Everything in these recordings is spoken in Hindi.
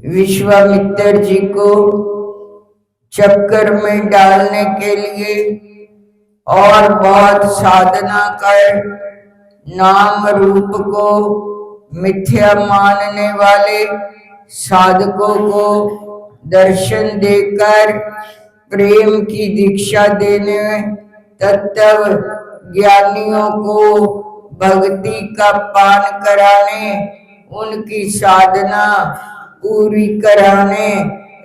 विश्वामित्र जी को चक्कर में डालने के लिए और बहुत साधना कर नाम रूप को मिथ्या मानने वाले साधकों को दर्शन देकर प्रेम की दीक्षा देने, तत्व ज्ञानियों को भक्ति का पान कराने, उनकी साधना पूरी कराने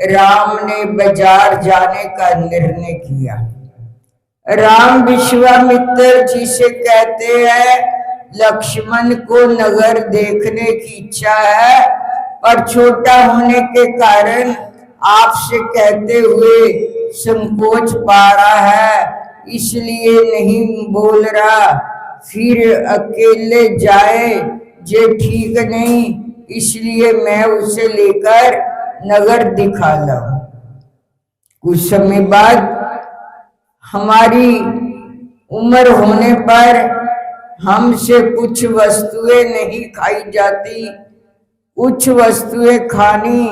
राम ने बाजार जाने का निर्णय किया। राम विश्वामित्र जी से कहते हैं, लक्ष्मण को नगर देखने की इच्छा है, पर छोटा होने के कारण आपसे कहते हुए संकोच पा रहा है, इसलिए नहीं बोल रहा। फिर अकेले जाए ये ठीक नहीं, इसलिए मैं उसे लेकर नगर दिखा लाऊं। कुछ समय बाद हमारी उम्र होने पर हमसे कुछ वस्तुएं नहीं खाई जाती, कुछ वस्तुएं खानी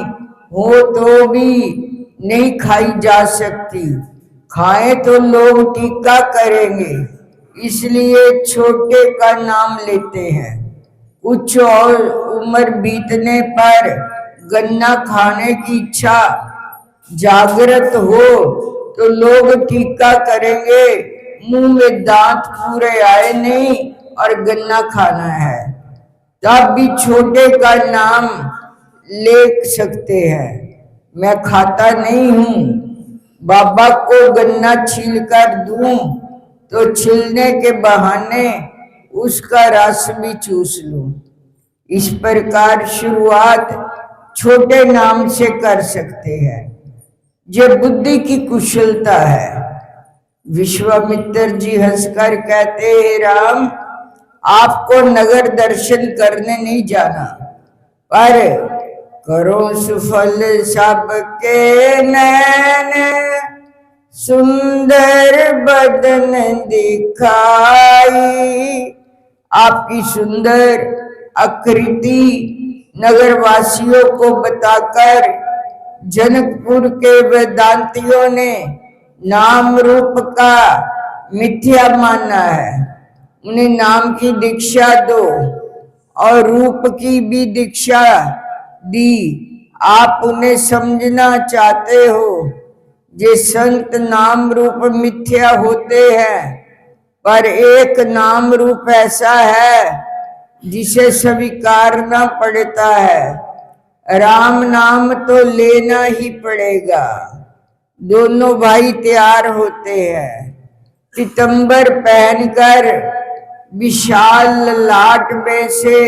हो तो भी नहीं खाई जा सकती, खाए तो लोग टीका करेंगे, इसलिए छोटे का नाम लेते हैं। कुछ और उम्र बीतने पर गन्ना खाने की इच्छा जागृत हो तो लोग टीका करेंगे, मुंह में दांत पूरे आए नहीं और गन्ना खाना है, तब भी छोटे का नाम ले सकते हैं। मैं खाता नहीं हूं, बाबा को गन्ना छील कर दूं तो छीलने के बहाने उसका रस भी चूस लूं। इस प्रकार शुरुआत छोटे नाम से कर सकते हैं, ये बुद्धि की कुशलता है। विश्वामित्र जी हंसकर कहते हैं, राम आपको नगर दर्शन करने नहीं जाना, पर करो सुफल सबके नैन, सुंदर बदन दिखाई। आपकी सुंदर आकृति नगरवासियों को बताकर जनकपुर के वेदांतियों ने नाम रूप का मिथ्या माना है, उन्हें नाम की दीक्षा दो और रूप की भी दीक्षा दी। आप उन्हें समझना चाहते हो, ये संत नाम रूप मिथ्या होते हैं, पर एक नाम रूप ऐसा है जिसे स्वीकारना पड़ता है। राम नाम तो लेना ही पड़ेगा। दोनों भाई तैयार होते हैं, पीतंबर पहनकर विशाल ललाट में से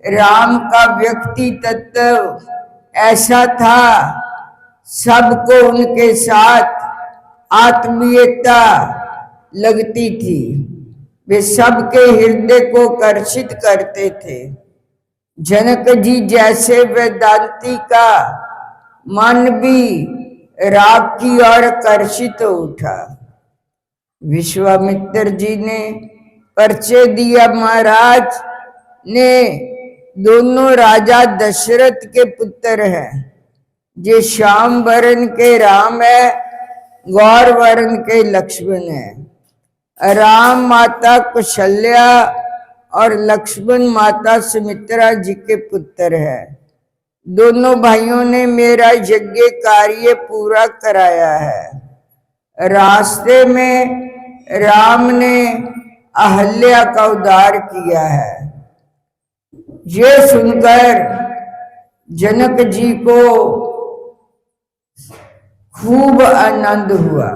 राम का व्यक्ति तत्व ऐसा था, सबको उनके साथ आत्मीयता लगती थी, वे सबके हृदय को कर्षित करते थे। जनक जी जैसे वेदांती का मन भी राग की ओर कर्षित हो उठा। विश्वामित्र जी ने परिचय दिया, महाराज ने दोनों राजा दशरथ के पुत्र हैं, जे श्याम वर्ण के राम है, गौर वर्ण के लक्ष्मण है। राम माता कौशल्या और लक्ष्मण माता सुमित्रा जी के पुत्र है। दोनों भाइयों ने मेरा यज्ञ कार्य पूरा कराया है। रास्ते में राम ने अहल्या का उद्धार किया है। ये सुनकर जनक जी को खूब आनंद हुआ,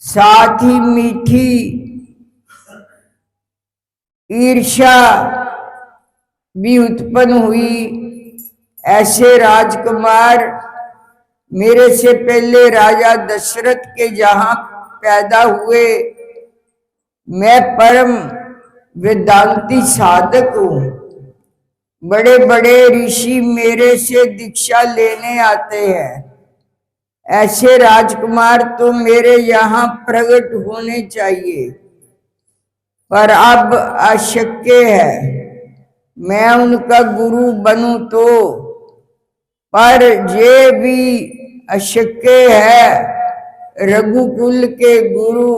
साथ ही मीठी ईर्ष्या भी उत्पन्न हुई। ऐसे राजकुमार मेरे से पहले राजा दशरथ के जहां पैदा हुए, मैं परम वेदांती साधक हूं, बड़े बड़े ऋषि मेरे से दीक्षा लेने आते हैं। ऐसे राजकुमार तो मेरे यहाँ प्रकट होने चाहिए, पर अब अशक्य है। मैं उनका गुरु बनूं तो पर ये भी अशक्य है। रघुकुल के गुरु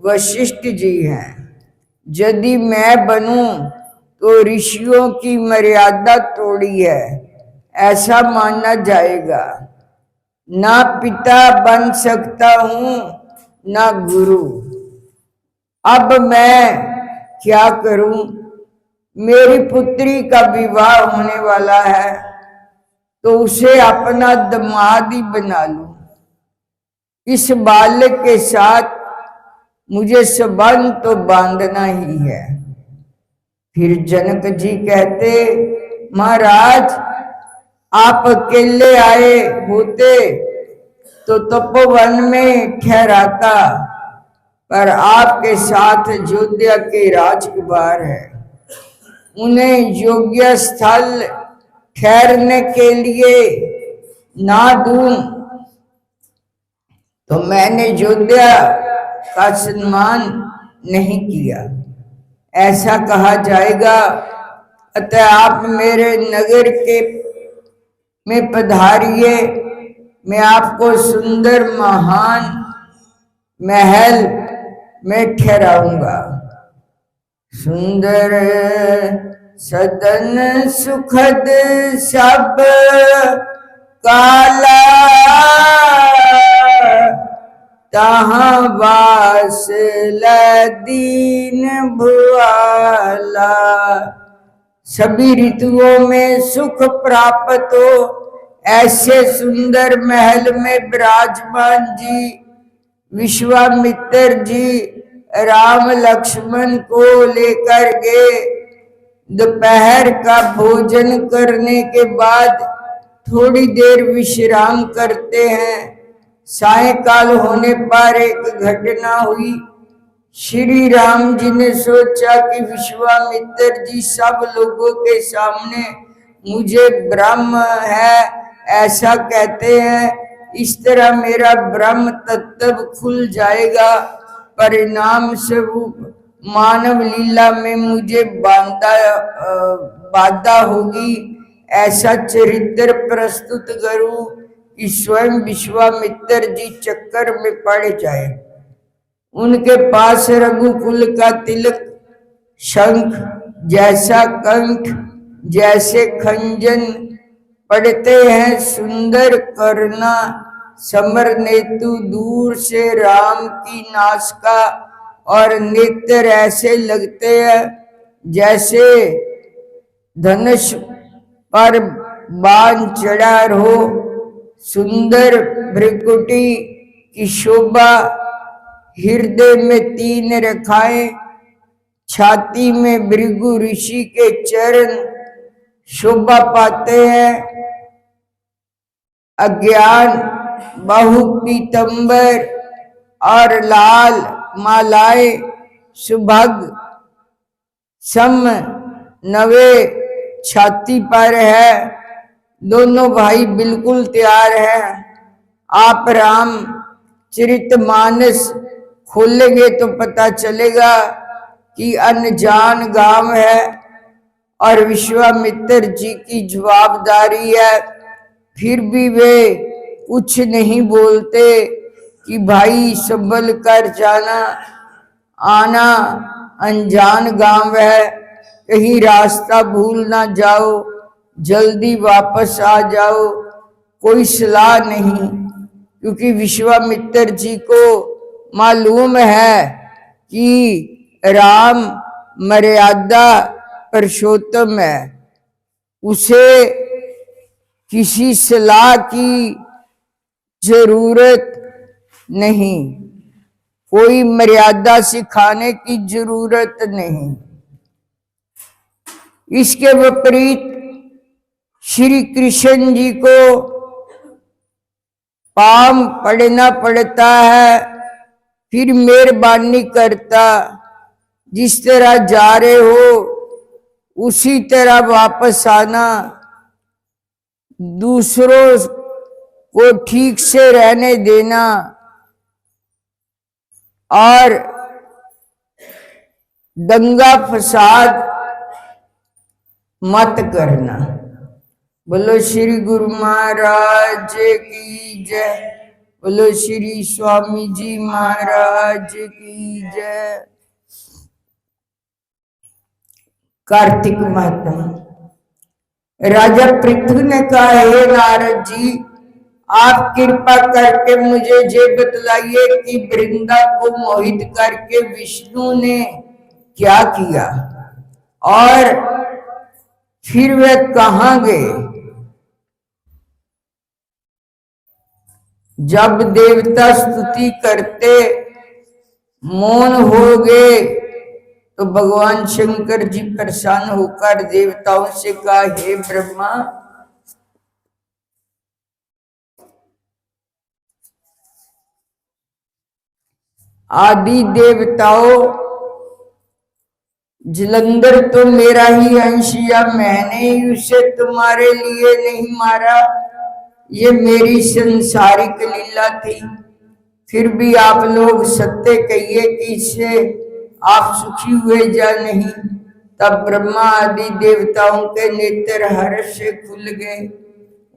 वशिष्ठ जी हैं। यदि मैं बनूं तो ऋषियों की मर्यादा तोड़ी है, ऐसा माना जाएगा। ना पिता बन सकता हूं, ना गुरु। अब मैं क्या करूं? मेरी पुत्री का विवाह होने वाला है, तो उसे अपना दामाद ही बना लूं। इस बालक के साथ मुझे संबंध तो बांधना ही है। फिर जनक जी कहते, महाराज आप अकेले आए होते तो तपोवन में ठहराता, पर आपके साथ अयोध्या के राजकुमार हैं, उन्हें योग्य स्थल ठहरने के लिए ना दूं तो मैंने अयोध्या का सम्मान नहीं किया, ऐसा कहा जाएगा। अतः आप मेरे नगर के में पधारिए, मैं आपको सुंदर महान महल में ठहराऊंगा। सुंदर सदन सुखद सब काला, तहाँ वास दीन भुआला। सभी ऋतुओं में सुख प्राप्त हो, ऐसे सुंदर महल में विराजमान जी विश्वामित्र जी राम लक्ष्मण को लेकर गए। दोपहर का भोजन करने के बाद थोड़ी देर विश्राम करते हैं। सायंकाल होने पर एक घटना हुई। श्री राम जी ने सोचा कि विश्वामित्र जी सब लोगों के सामने मुझे ब्रह्म है ऐसा कहते हैं, इस तरह मेरा ब्रह्म तत्व खुल जाएगा। परिणाम स्वरूप मानव लीला में मुझे बाधा होगी। ऐसा चरित्र प्रस्तुत करूं कि स्वयं विश्वामित्र जी चक्कर में पड़ जाए। उनके पास रघुकुल का तिलक, शंख जैसा कंठ, जैसे खंजन पढ़ते हैं, सुंदर करना, समर नेतु, दूर से राम की नासिका और नेत्र ऐसे लगते हैं जैसे धनुष पर बाण चढ़ा हो। सुंदर भ्रिकुटी की शोभा, हृदय में 3 रेखाएं, छाती में भृगु ऋषि के चरण शोभा पाते हैं। अज्ञान बहु पीतंबर और लाल मालाएं सुभग सम नवे छाती पर है। दोनों भाई बिल्कुल तैयार हैं। आप राम चरितमानस खोलेंगे तो पता चलेगा कि अनजान गांव है और विश्वामित्र जी की जवाबदारी है। फिर भी वे कुछ नहीं बोलते कि भाई संभल कर जाना, आना, अनजान गांव है, कहीं रास्ता भूल ना जाओ, जल्दी वापस आ जाओ। कोई सलाह नहीं, क्योंकि विश्वामित्र जी को मालूम है कि राम मर्यादा पुरुषोत्तम है, उसे किसी सलाह की जरूरत नहीं, कोई मर्यादा सिखाने की जरूरत नहीं। इसके विपरीत श्री कृष्ण जी को पाम पड़ना पड़ता है, फिर मेहरबानी करता, जिस तरह जा रहे हो उसी तरह वापस आना, दूसरों को ठीक से रहने देना और दंगा फसाद मत करना। बोलो श्री गुरु महाराज की जय। बोलो श्री स्वामी जी महाराज की जय। कार्तिक महात्मा। राजा पृथु ने कहा, हे नारद जी, आप कृपा करके मुझे ये बतलाइए कि वृंदा को मोहित करके विष्णु ने क्या किया और फिर वे कहाँ गए। जब देवता स्तुति करते मौन हो गए तो भगवान शंकर जी परेशान होकर देवताओं से कहा, हे ब्रह्मा, आदि देवताओं, जलंधर तो मेरा ही अंश, या मैंने ही उसे तुम्हारे लिए नहीं मारा, ये मेरी संसारिक लीला थी। फिर भी आप लोग सत्य कहिए कि इससे आप सुखी हुए या नहीं। तब ब्रह्मा आदि देवताओं के नेत्र हर्ष से खुल गए।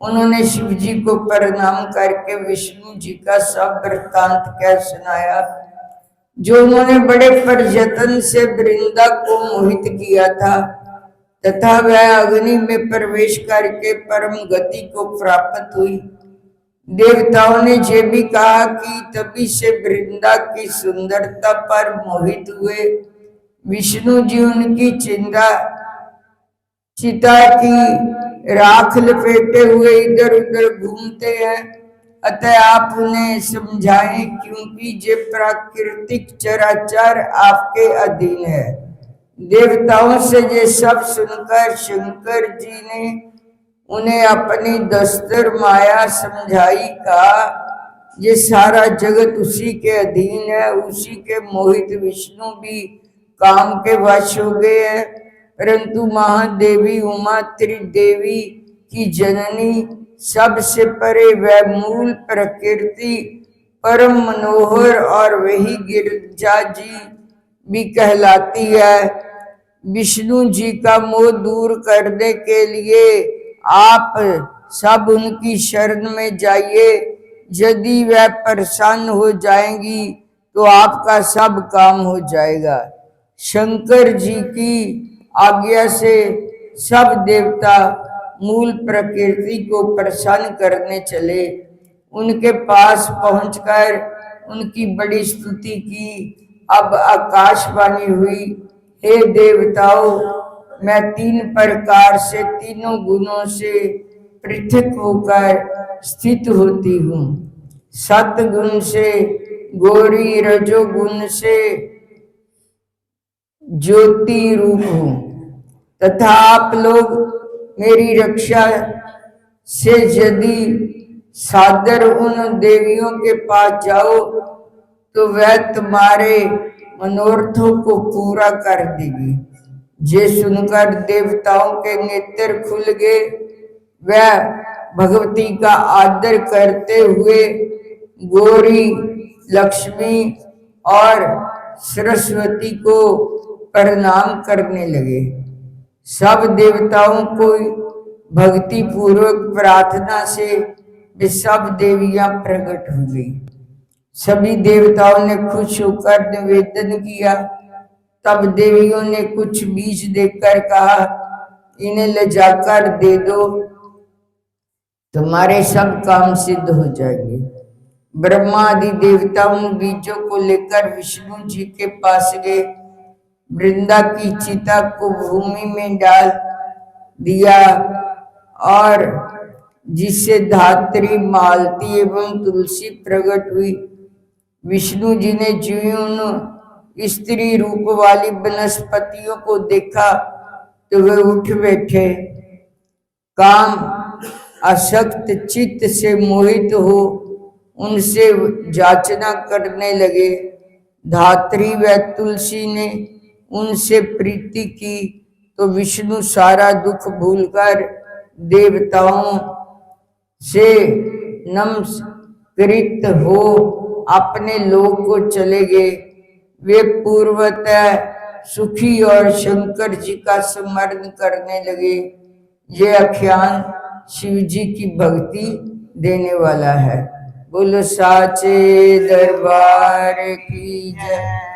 उन्होंने शिव जी को प्रणाम करके विष्णु जी का सब वृत्तांत कह सुनाया, जो उन्होंने बड़े प्रयत्न से वृंदा को मोहित किया था, तथा वह अग्नि में प्रवेश करके परम गति को प्राप्त हुई। देवताओं ने ये भी कहा कि तभी से वृंदा की सुंदरता पर मोहित हुए। विष्णु जी उनकी चिता की राख लपेटे हुए इधर उधर घूमते हैं, अतः आप उन्हें समझाएं, क्योंकि ये प्राकृतिक चराचर आपके अधीन है। देवताओं से ये सब सुनकर शंकर जी ने उन्हें अपनी दस्तर माया समझाई। कहा, ये सारा जगत उसी के अधीन है। उसी के मोहित विष्णु भी काम के वश हो गए हैं, परंतु महादेवी उमा त्रिदेवी की जननी, सबसे परे वह मूल प्रकृति परम मनोहर और वही गिरजा जी भी कहलाती है। विष्णु जी का मोह दूर करने के लिए आप सब उनकी शरण में जाइए। यदि वह प्रसन्न हो जाएंगी तो आपका सब काम हो जाएगा। शंकर जी की आज्ञा से सब देवता मूल प्रकृति को प्रसन्न करने चले। उनके पास पहुंचकर उनकी बड़ी स्तुति की। अब आकाशवाणी हुई, हे देवताओं, मैं तीन प्रकार से, तीनों गुणों से पृथक होकर स्थित होती हूँ। सतगुण से गौरी, रजोगुण से ज्योति रूप हूँ, तथा आप लोग मेरी रक्षा से यदि सादर उन देवियों के पास जाओ तो वह तुम्हारे मनोरथों को पूरा कर देगी। ये सुनकर देवताओं के नेत्र खुल गए। वह भगवती का आदर करते हुए गौरी, लक्ष्मी और सरस्वती को प्रणाम करने लगे। सब देवताओं को भक्ति पूर्वक प्रार्थना से वे सब देवियां प्रकट हो गई। सभी देवताओं ने खुश होकर निवेदन किया। तब देवियों ने कुछ बीज देकर कहा, इन्हें ले जाकर दे दो, तुम्हारे सब काम सिद्ध हो जाएंगे। ब्रह्मा आदि देवता उन बीजों को लेकर विष्णु जी के पास गए। वृंदा की चिता को भूमि में डाल दिया और जिससे धात्री, मालती एवं तुलसी प्रकट हुई। विष्णु जी ने जो उन स्त्री रूप वाली वनस्पतियों को देखा तो वे उठ बैठे। काम आसक्त चित्त से मोहित हो उनसे जाचना करने लगे। धात्री व तुलसी ने उनसे प्रीति की तो विष्णु सारा दुख भूलकर देवताओं से नमस्कृत हो अपने लोक को चले गए। वे पूर्वतः सुखी और शंकर जी का स्मरण करने लगे। ये आख्यान शिव जी की भक्ति देने वाला है। बोलो साचे दरबार की जय।